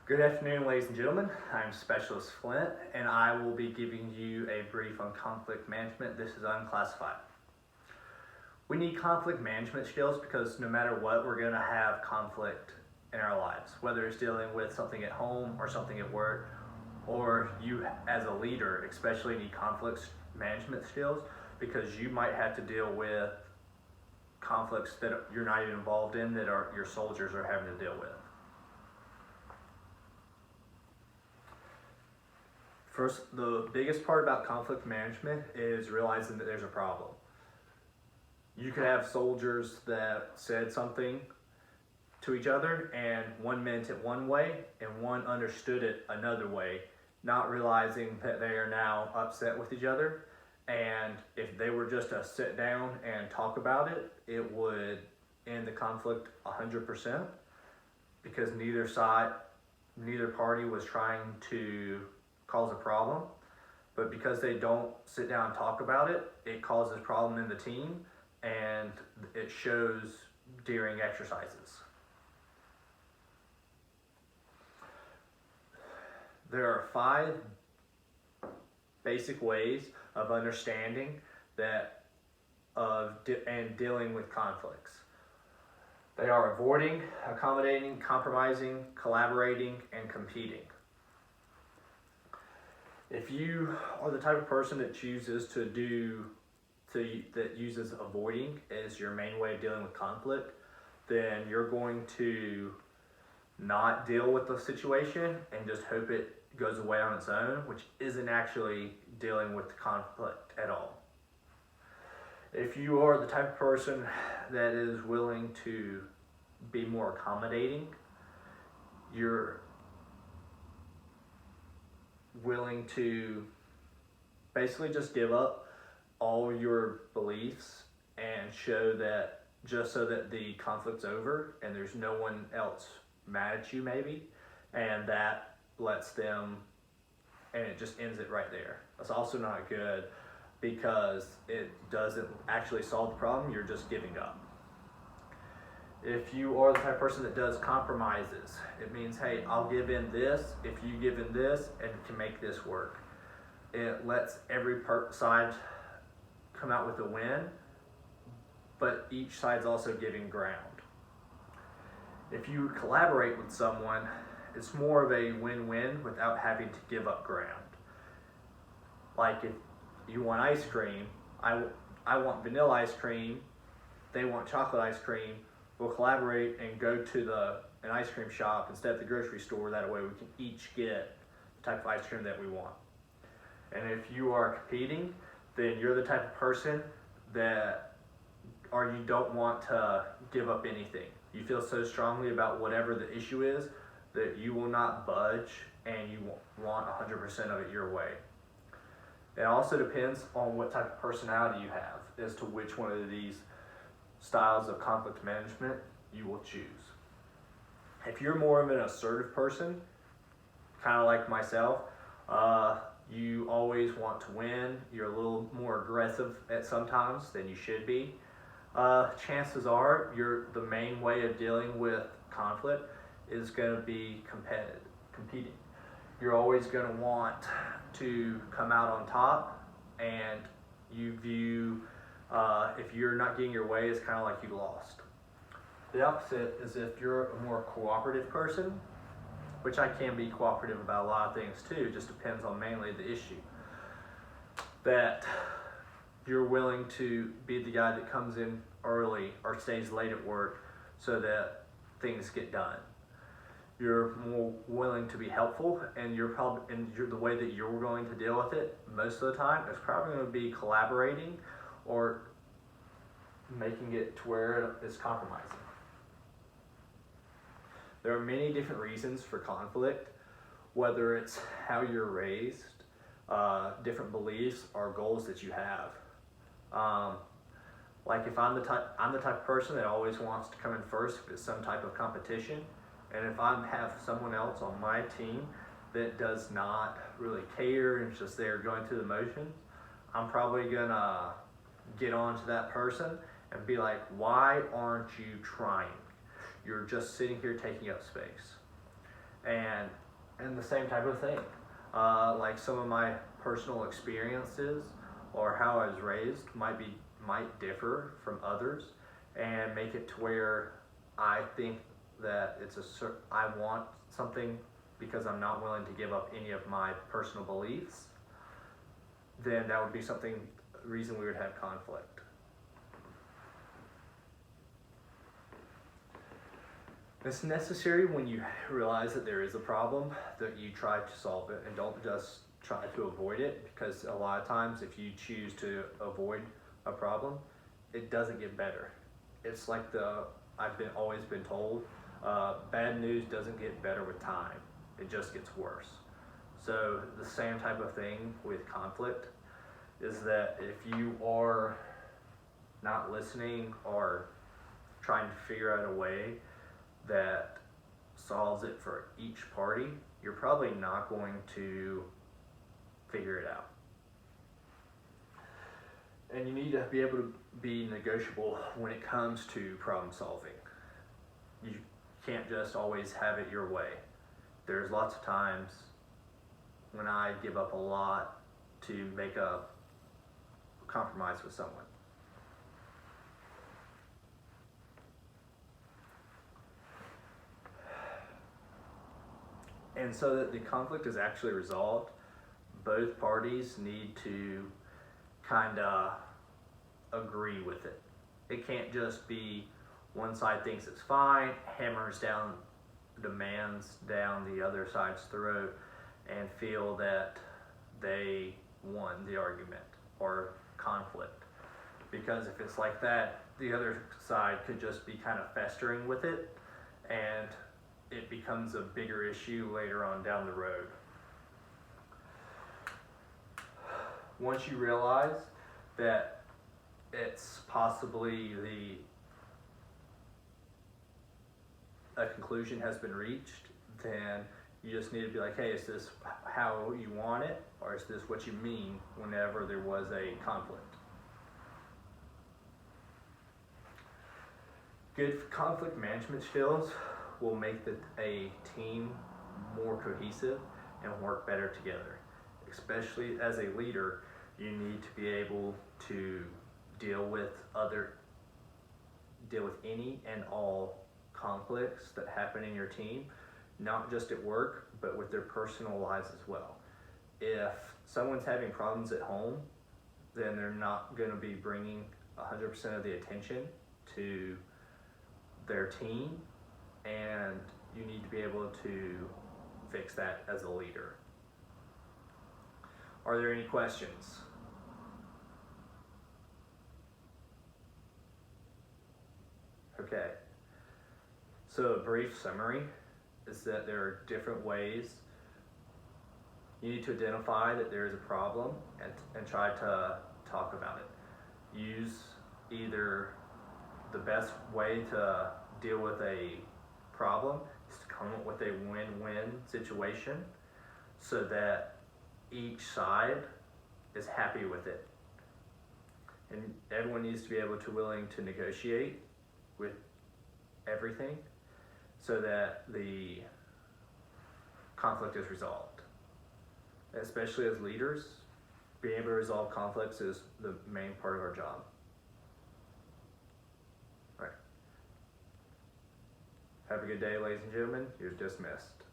Good afternoon, ladies and gentlemen. I'm Specialist Flint, and I will be giving you a brief on conflict management. This is unclassified. We need conflict management skills because no matter what, we're going to have conflict in our lives, whether it's dealing with something at home or something at work, or you as a leader especially need conflict management skills because you might have to deal with conflicts that you're not even involved in that your soldiers are having to deal with. First, the biggest part about conflict management is realizing that there's a problem. You could have soldiers that said something to each other and one meant it one way and one understood it another way, not realizing that they are now upset with each other. And if they were just to sit down and talk about it, it would end the conflict 100% because neither party was trying to cause a problem, but because they don't sit down and talk about it, it causes problem in the team and it shows during exercises. There are 5 basic ways of understanding and dealing with conflicts. They are avoiding, accommodating, compromising, collaborating, and competing. If you are the type of person that uses avoiding as your main way of dealing with conflict, then you're going to not deal with the situation and just hope it goes away on its own, which isn't actually dealing with the conflict at all. If you are the type of person that is willing to be more accommodating, you're willing to basically just give up all your beliefs and show that just so that the conflict's over and there's no one else mad at you maybe, and that lets them, and it just ends it right there. That's also not good because it doesn't actually solve the problem, you're just giving up. If you are the type of person that does compromises, it means, hey, I'll give in this if you give in this and can make this work. It lets every side come out with a win, but each side's also giving ground. If you collaborate with someone, it's more of a win-win without having to give up ground. Like if you want ice cream, I want vanilla ice cream, they want chocolate ice cream, we'll collaborate and go to an ice cream shop instead of the grocery store. That way we can each get the type of ice cream that we want. And if you are competing, then you're the type of person you don't want to give up anything. You feel so strongly about whatever the issue is that you will not budge and you want 100% of it your way. It also depends on what type of personality you have as to which one of these styles of conflict management you will choose. If you're more of an assertive person, kind of like myself, you always want to win, you're a little more aggressive at sometimes than you should be, chances are the main way of dealing with conflict is going to be competing. You're always going to want to come out on top, and you view if you're not getting your way, it's kind of like you lost. The opposite is if you're a more cooperative person, which I can be cooperative about a lot of things too, it just depends on mainly the issue. That you're willing to be the guy that comes in early or stays late at work so that things get done. You're more willing to be helpful, and the way that you're going to deal with it most of the time is probably going to be collaborating or making it to where it's compromising. There are many different reasons for conflict, whether it's how you're raised, different beliefs or goals that you have. Like if I'm the type of person that always wants to come in first if it's some type of competition, and if I have someone else on my team that does not really care and is just there going through the motions, I'm probably gonna get on to that person and be like, why aren't you trying? You're just sitting here taking up space. and the same type of thing. Like some of my personal experiences or how I was raised might differ from others, and make it to where I think that I want something because I'm not willing to give up any of my personal beliefs. Then that would be reason we would have conflict. It's necessary when you realize that there is a problem that you try to solve it and don't just try to avoid it, because a lot of times if you choose to avoid a problem, it doesn't get better. It's like I've always been told, bad news doesn't get better with time, it just gets worse. So the same type of thing with conflict is that if you are not listening or trying to figure out a way that solves it for each party, you're probably not going to figure it out. And you need to be able to be negotiable when it comes to problem solving. You can't just always have it your way. There's lots of times when I give up a lot to make a compromise with someone. And so that the conflict is actually resolved, both parties need to kind of agree with it. It can't just be one side thinks it's fine, demands down the other side's throat, and feel that they won the argument or conflict. Because if it's like that, the other side could just be kind of festering with it, and it becomes a bigger issue later on down the road. Once you realize that it's possibly a conclusion has been reached, then you just need to be like, hey, is this how you want it, or is this what you mean whenever there was a conflict? Good conflict management skills will make a team more cohesive and work better together. Especially as a leader, you need to be able to deal with any and all conflicts that happen in your team, not just at work, but with their personal lives as well. If someone's having problems at home, then they're not going to be bringing 100% of the attention to their team, and you need to be able to fix that as a leader. Are there any questions? Okay. So a brief summary is that there are different ways. You need to identify that there is a problem and try to talk about it. Use either the best way to deal with a problem is to come up with a win-win situation so that each side is happy with it. And everyone needs to be able to willing to negotiate with everything so that the conflict is resolved. Especially as leaders, being able to resolve conflicts is the main part of our job. All right. Have a good day, ladies and gentlemen. You're dismissed.